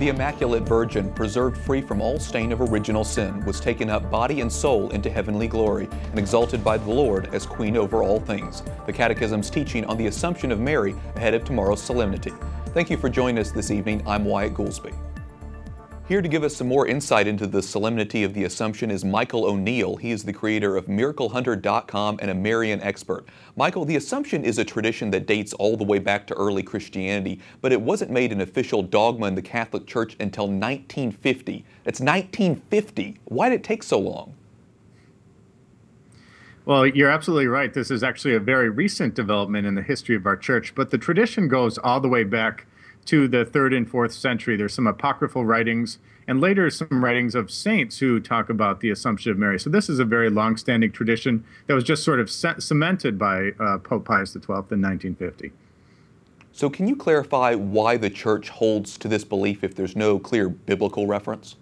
The Immaculate Virgin, preserved free from all stain of original sin, was taken up body and soul into heavenly glory and exalted by the Lord as Queen over all things. The Catechism's teaching on the Assumption of Mary ahead of tomorrow's solemnity. Thank you for joining us this evening. I'm Wyatt Goolsby. Here to give us some more insight into the solemnity of the Assumption is Michael O'Neill. He is the creator of MiracleHunter.com and a Marian expert. Michael, the Assumption is a tradition that dates all the way back to early Christianity, but it wasn't made an official dogma in the Catholic Church until 1950. That's 1950. Why did it take so long? Well, you're absolutely right. This is actually a very recent development in the history of our church, but the tradition goes all the way back to the 3rd and 4th century. There's some apocryphal writings and later some writings of saints who talk about the Assumption of Mary. So this is a very long-standing tradition that was just sort of cemented by Pope Pius XII in 1950. So can you clarify why the Church holds to this belief if there's no clear biblical reference?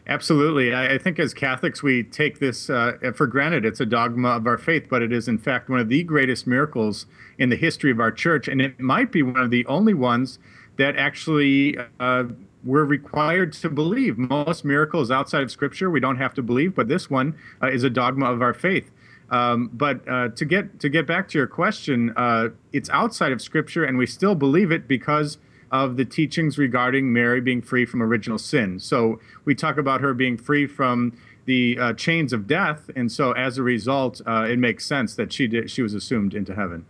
Absolutely. I think as Catholics, we take this for granted. It's a dogma of our faith, but it is in fact one of the greatest miracles in the history of our church. And it might be one of the only ones that actually we're required to believe. Most miracles outside of Scripture we don't have to believe, but this one is a dogma of our faith. But to get back to your question, it's outside of Scripture, and we still believe it because of the teachings regarding Mary being free from original sin. So we talk about her being free from the chains of death, and so as a result, it makes sense that she was assumed into heaven.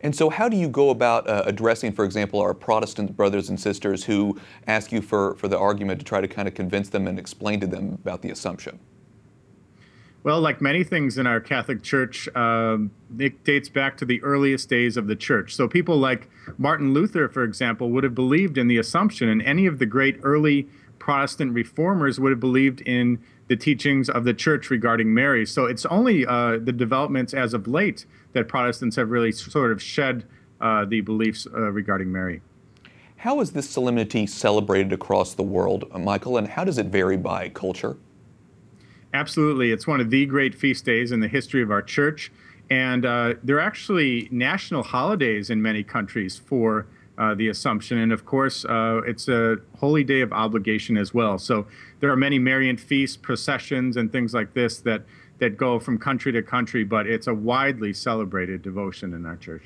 And so how do you go about addressing, for example, our Protestant brothers and sisters who ask you for the argument to try to kind of convince them and explain to them about the Assumption? Well, like many things in our Catholic Church, it dates back to the earliest days of the Church. So people like Martin Luther, for example, would have believed in the Assumption, and any of the great early Protestant reformers would have believed in the teachings of the Church regarding Mary. So it's only the developments as of late that Protestants have really sort of shed the beliefs regarding Mary. How is this solemnity celebrated across the world, Michael, and how does it vary by culture? Absolutely. It's one of the great feast days in the history of our church. And there are actually national holidays in many countries for the Assumption. And of course, it's a holy day of obligation as well. So there are many Marian feasts, processions, and things like this that go from country to country, but it's a widely celebrated devotion in our church.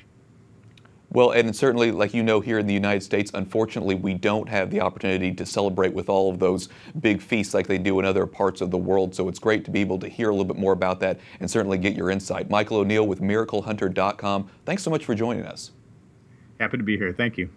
Well, and certainly, like you know, here in the United States, unfortunately, we don't have the opportunity to celebrate with all of those big feasts like they do in other parts of the world. So it's great to be able to hear a little bit more about that and certainly get your insight. Michael O'Neill with MiracleHunter.com. Thanks so much for joining us. Happy to be here. Thank you.